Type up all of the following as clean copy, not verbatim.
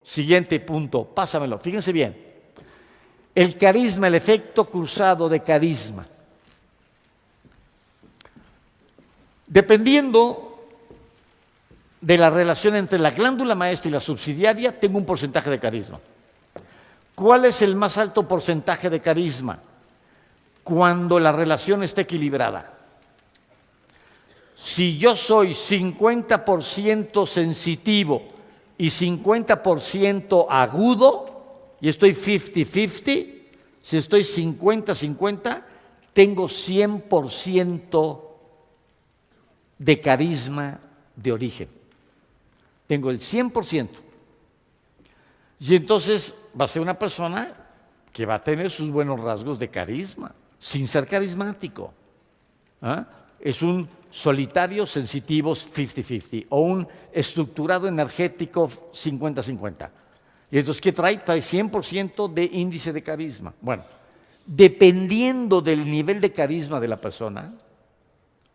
Siguiente punto, pásamelo, fíjense bien. El carisma, el efecto cruzado de carisma. Dependiendo de la relación entre la glándula maestra y la subsidiaria, tengo un porcentaje de carisma. ¿Cuál es el más alto porcentaje de carisma? Cuando la relación está equilibrada. Si yo soy 50% sensitivo y 50% agudo, y estoy 50-50, si estoy 50-50, tengo 100% de carisma de origen. Tengo el 100%. Y entonces va a ser una persona que va a tener sus buenos rasgos de carisma, sin ser carismático. ¿Ah? Es un solitario sensitivo 50-50 o un estructurado energético 50-50. Y entonces, ¿qué trae? Trae 100% de índice de carisma. Bueno, dependiendo del nivel de carisma de la persona,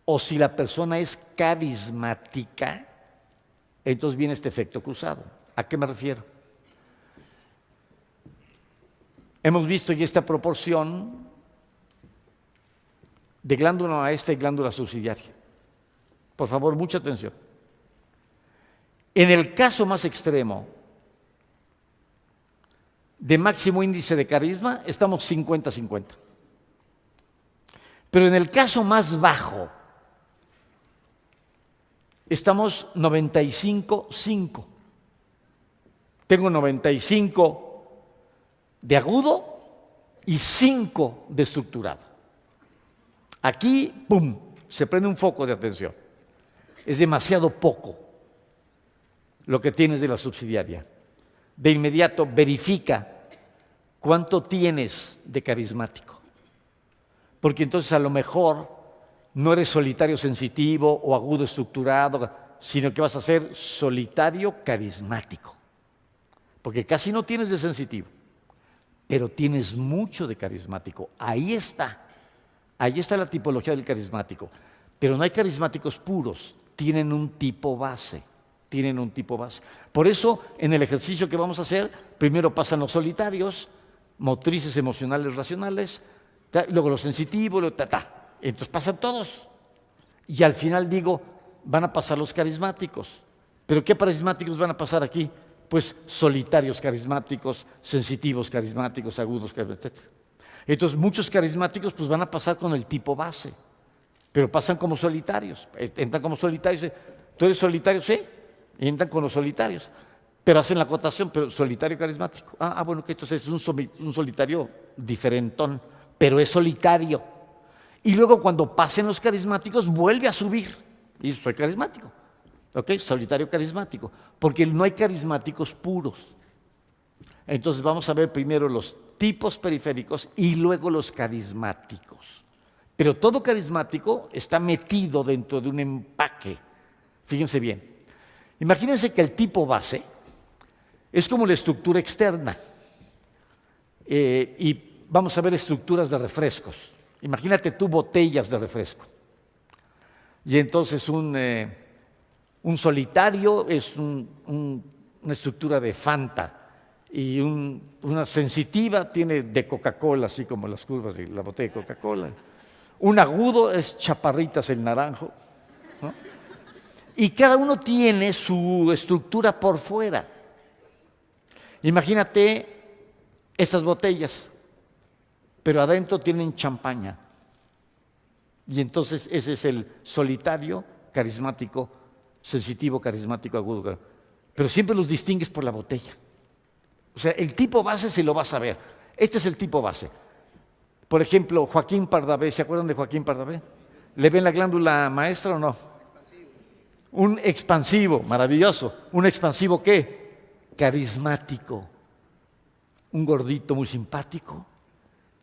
o si la persona es carismática, entonces viene este efecto cruzado. ¿A qué me refiero? Hemos visto ya esta proporción de glándula maestra y glándula subsidiaria. Por favor, mucha atención. En el caso más extremo de máximo índice de carisma, estamos 50-50. Pero en el caso más bajo, estamos 95-5. Tengo 95 de agudo y 5 de estructurado. Aquí, ¡pum!, se prende un foco de atención. Es demasiado poco lo que tienes de la subsidiaria. De inmediato verifica cuánto tienes de carismático. Porque entonces a lo mejor no eres solitario sensitivo o agudo estructurado, sino que vas a ser solitario carismático. Porque casi no tienes de sensitivo, pero tienes mucho de carismático. Ahí está la tipología del carismático. Pero no hay carismáticos puros, tienen un tipo base. Por eso, en el ejercicio que vamos a hacer, primero pasan los solitarios, motrices, emocionales, racionales, luego los sensitivos, entonces pasan todos. Y al final digo, van a pasar los carismáticos. ¿Pero qué carismáticos van a pasar aquí? Pues solitarios carismáticos, sensitivos carismáticos, agudos carismáticos, etc. Entonces muchos carismáticos pues van a pasar con el tipo base, pero pasan como solitarios, entran como solitarios. ¿Tú eres solitario? Sí, y entran con los solitarios, pero hacen la acotación, pero solitario carismático. Bueno, que entonces es un solitario diferentón, pero es solitario. Y luego cuando pasen los carismáticos vuelve a subir, y soy carismático, ¿ok? Solitario carismático, porque no hay carismáticos puros. Entonces vamos a ver primero los tipos periféricos y luego los carismáticos. Pero todo carismático está metido dentro de un empaque. Fíjense bien. Imagínense que el tipo base es como la estructura externa. Y vamos a ver estructuras de refrescos. Imagínate tú botellas de refresco. Y entonces un solitario es una estructura de Fanta. Y una sensitiva tiene de Coca-Cola, así como las curvas de la botella de Coca-Cola. Un agudo es Chaparritas el naranjo, ¿no? Y cada uno tiene su estructura por fuera. Imagínate estas botellas, pero adentro tienen champaña. Y entonces ese es el solitario, carismático, sensitivo, carismático, agudo. Pero siempre los distingues por la botella. O sea, el tipo base se lo vas a ver. Este es el tipo base. Por ejemplo, Joaquín Pardavé, ¿se acuerdan de Joaquín Pardavé? ¿Le ven la glándula maestra o no? Un expansivo, maravilloso. ¿Un expansivo qué? Carismático. Un gordito muy simpático.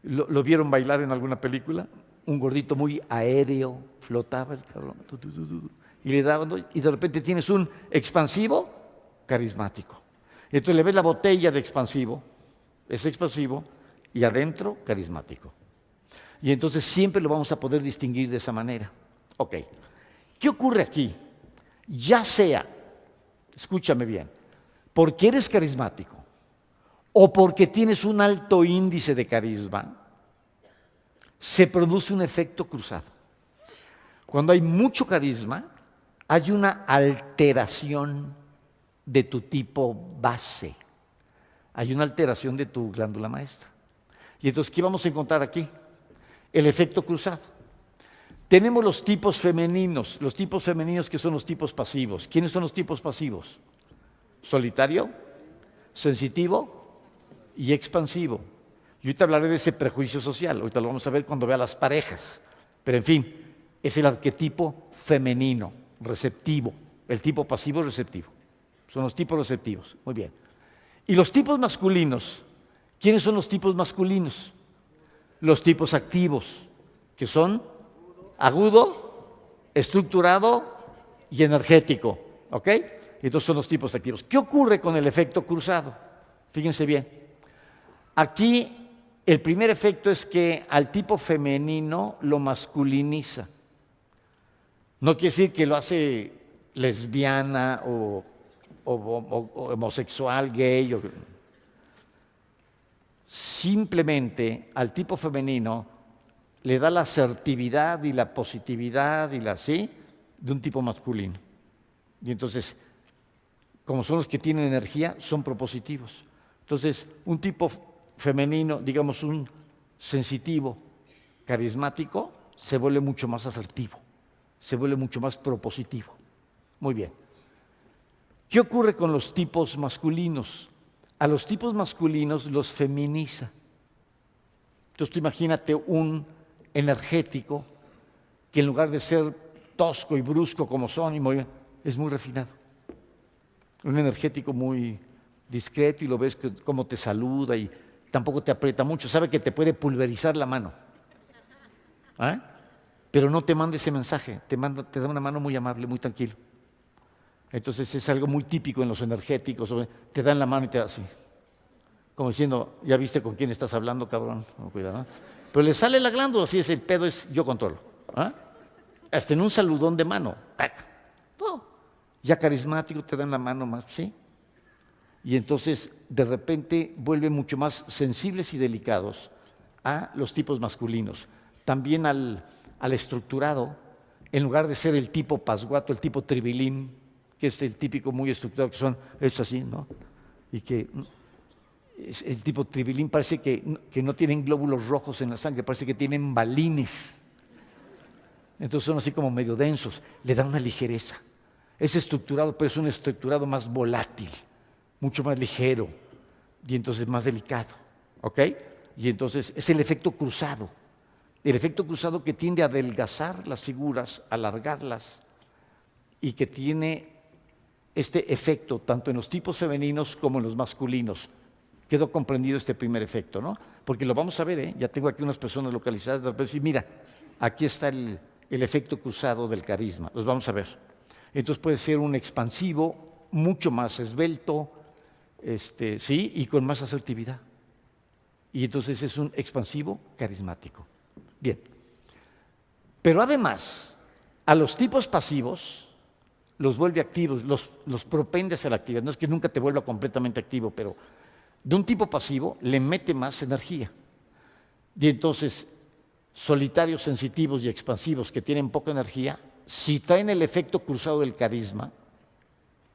¿Lo vieron bailar en alguna película? Un gordito muy aéreo, flotaba el cabrón. Y le daban, y de repente tienes un expansivo carismático. Entonces le ves la botella de expansivo, es expansivo, y adentro carismático. Y entonces siempre lo vamos a poder distinguir de esa manera. Ok, ¿qué ocurre aquí? Ya sea, escúchame bien, porque eres carismático o porque tienes un alto índice de carisma, se produce un efecto cruzado. Cuando hay mucho carisma, hay una alteración de tu tipo base. Hay una alteración de tu glándula maestra. Y entonces, ¿qué vamos a encontrar aquí? El efecto cruzado. Tenemos los tipos femeninos que son los tipos pasivos. ¿Quiénes son los tipos pasivos? Solitario, sensitivo y expansivo. Y ahorita hablaré de ese prejuicio social, ahorita lo vamos a ver cuando vea las parejas. Pero en fin, es el arquetipo femenino, receptivo. El tipo pasivo receptivo. Son los tipos receptivos. Muy bien. Y los tipos masculinos, ¿quiénes son los tipos masculinos? Los tipos activos, que son agudo, estructurado y energético. ¿Ok? Estos son los tipos activos. ¿Qué ocurre con el efecto cruzado? Fíjense bien. Aquí el primer efecto es que al tipo femenino lo masculiniza. No quiere decir que lo hace lesbiana o homosexual, gay. Simplemente al tipo femenino le da la asertividad y la positividad y la ¿sí? De un tipo masculino. Y entonces, como son los que tienen energía, son propositivos. Entonces, un tipo femenino, digamos un sensitivo, carismático, se vuelve mucho más asertivo, se vuelve mucho más propositivo. Muy bien. ¿Qué ocurre con los tipos masculinos? A los tipos masculinos los feminiza. Entonces tú imagínate un energético que en lugar de ser tosco y brusco como son, es muy refinado. Un energético muy discreto y lo ves cómo te saluda y tampoco te aprieta mucho, sabe que te puede pulverizar la mano. ¿Eh? Pero no te manda ese mensaje, te da una mano muy amable, muy tranquilo. Entonces es algo muy típico en los energéticos, te dan la mano y te da así, como diciendo, ya viste con quién estás hablando, cabrón, no, cuidado, ¿no? Pero le sale la glándula, así es, el pedo es yo controlo. ¿Eh? Hasta en un saludón de mano, no. Ya carismático, te dan la mano más, ¿sí? Y entonces de repente vuelven mucho más sensibles y delicados a los tipos masculinos. También al estructurado, en lugar de ser el tipo pasguato, el tipo tribilín, que es el típico muy estructurado, que son estos así, ¿no? Y que el tipo tribilín parece que no tienen glóbulos rojos en la sangre, parece que tienen balines. Entonces son así como medio densos, le dan una ligereza. Es estructurado, pero es un estructurado más volátil, mucho más ligero y entonces más delicado, ¿ok? Y entonces es el efecto cruzado que tiende a adelgazar las figuras, alargarlas y que tiene este efecto tanto en los tipos femeninos como en los masculinos. Quedó comprendido este primer efecto, ¿no? Porque lo vamos a ver, ¿eh? Ya tengo aquí unas personas localizadas, de repente, mira, aquí está el efecto cruzado del carisma, los vamos a ver. Entonces puede ser un expansivo, mucho más esbelto, sí, y con más asertividad. Y entonces es un expansivo carismático. Bien. Pero además, a los tipos pasivos los vuelve activos, los propende a ser activos. No es que nunca te vuelva completamente activo, pero de un tipo pasivo le mete más energía. Y entonces, solitarios, sensitivos y expansivos que tienen poca energía, si traen el efecto cruzado del carisma,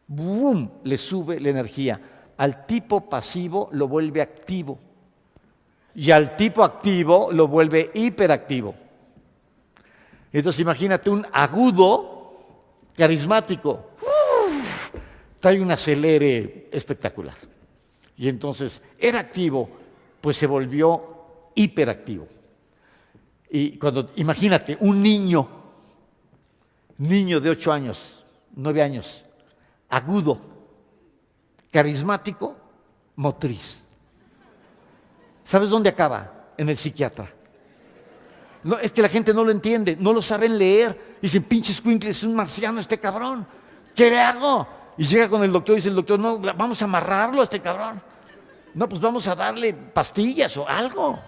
¡boom!, le sube la energía. Al tipo pasivo lo vuelve activo y al tipo activo lo vuelve hiperactivo. Entonces imagínate un agudo carismático, trae un acelere espectacular. Y entonces era activo, pues se volvió hiperactivo. Y cuando, imagínate, un niño de 8 años, 9 años, agudo, carismático, motriz. ¿Sabes dónde acaba? En el psiquiatra. No, es que la gente no lo entiende, no lo saben leer. Dicen, pinche escuincle, es un marciano este cabrón. ¿Qué le hago? Y llega con el doctor y dice el doctor, no, vamos a amarrarlo a este cabrón. No, pues vamos a darle pastillas o algo.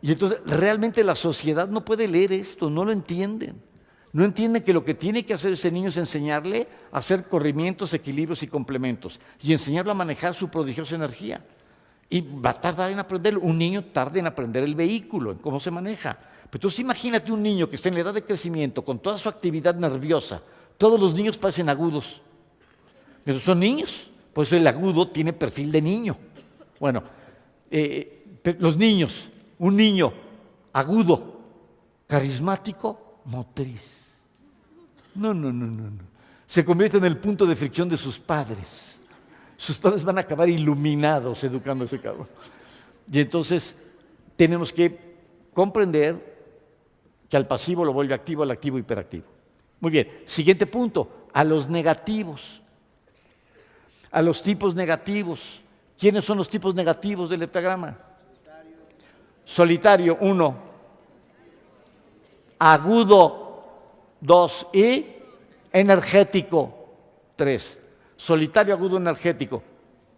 Y entonces realmente la sociedad no puede leer esto, no lo entienden. No entiende que lo que tiene que hacer ese niño es enseñarle a hacer corrimientos, equilibrios y complementos y enseñarlo a manejar su prodigiosa energía. Y va a tardar en aprenderlo. Un niño tarda en aprender el vehículo, en cómo se maneja. Pero entonces imagínate un niño que está en la edad de crecimiento con toda su actividad nerviosa. Todos los niños parecen agudos, pero son niños. Por eso el agudo tiene perfil de niño. Bueno, los niños, un niño agudo, carismático, motriz. No. Se convierte en el punto de fricción de sus padres. Sus padres van a acabar iluminados educando a ese cabrón. Y entonces tenemos que comprender que al pasivo lo vuelve activo, al activo hiperactivo. Muy bien, siguiente punto, a los negativos, a los tipos negativos. ¿Quiénes son los tipos negativos del heptagrama? Solitario, 1. Agudo, 2. Y energético, 3. Solitario, agudo, energético.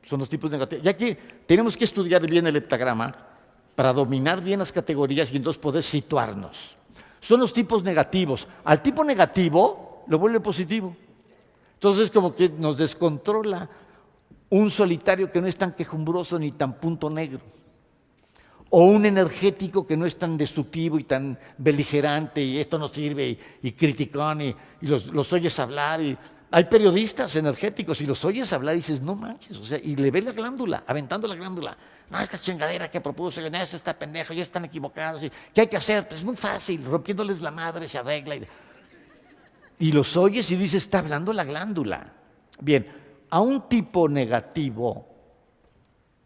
Son los tipos negativos. Ya que tenemos que estudiar bien el heptagrama para dominar bien las categorías y entonces poder situarnos. Son los tipos negativos. Al tipo negativo lo vuelve positivo. Entonces como que nos descontrola un solitario que no es tan quejumbroso ni tan punto negro. O un energético que no es tan destructivo y tan beligerante y esto no sirve y criticón y los oyes hablar y hay periodistas energéticos y los oyes hablar y dices, no manches, o sea, y le ves la glándula, aventando la glándula. No, esta chingadera que propuso, no, eso está pendejo, ya están equivocados. ¿Qué hay que hacer? Pues es muy fácil, rompiéndoles la madre se arregla. Y los oyes y dices, está hablando la glándula. Bien, a un tipo negativo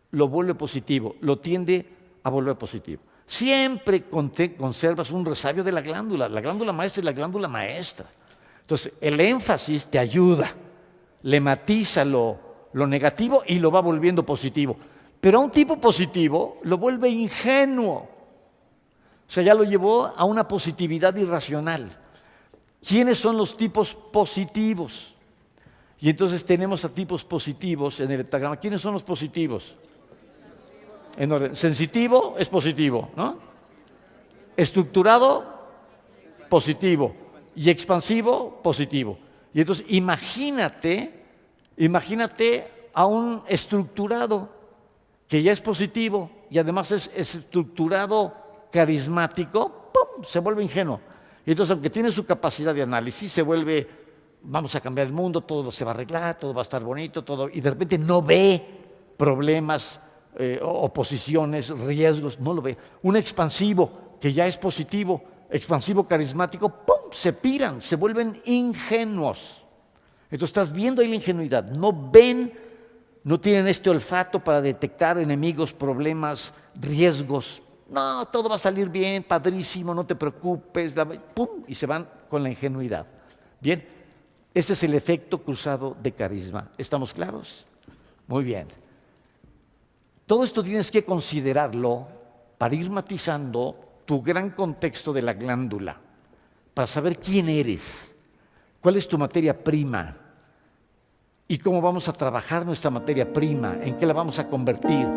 lo vuelve positivo, lo tiende a volver positivo. Siempre conservas un resabio de la glándula maestra es la glándula maestra. Entonces, el énfasis te ayuda, le matiza lo negativo y lo va volviendo positivo. Pero a un tipo positivo lo vuelve ingenuo. O sea, ya lo llevó a una positividad irracional. ¿Quiénes son los tipos positivos? Y entonces tenemos a tipos positivos en el heptagrama. ¿Quiénes son los positivos? En orden. Sensitivo es positivo, ¿no? Estructurado, positivo. Y expansivo, positivo. Y entonces imagínate a un estructurado que ya es positivo y además es estructurado carismático, ¡pum!, se vuelve ingenuo. Y entonces aunque tiene su capacidad de análisis, se vuelve, vamos a cambiar el mundo, todo se va a arreglar, todo va a estar bonito, todo, y de repente no ve problemas, oposiciones, riesgos, no lo ve. Un expansivo que ya es positivo, expansivo carismático, ¡pum!, se piran, se vuelven ingenuos. Entonces estás viendo ahí la ingenuidad, no ven, no tienen este olfato para detectar enemigos, problemas, riesgos. No, todo va a salir bien, padrísimo, no te preocupes, ¡pum!, y se van con la ingenuidad. Bien, ese es el efecto cruzado de carisma. ¿Estamos claros? Muy bien. Todo esto tienes que considerarlo para ir matizando tu gran contexto de la glándula, para saber quién eres, cuál es tu materia prima y cómo vamos a trabajar nuestra materia prima, en qué la vamos a convertir.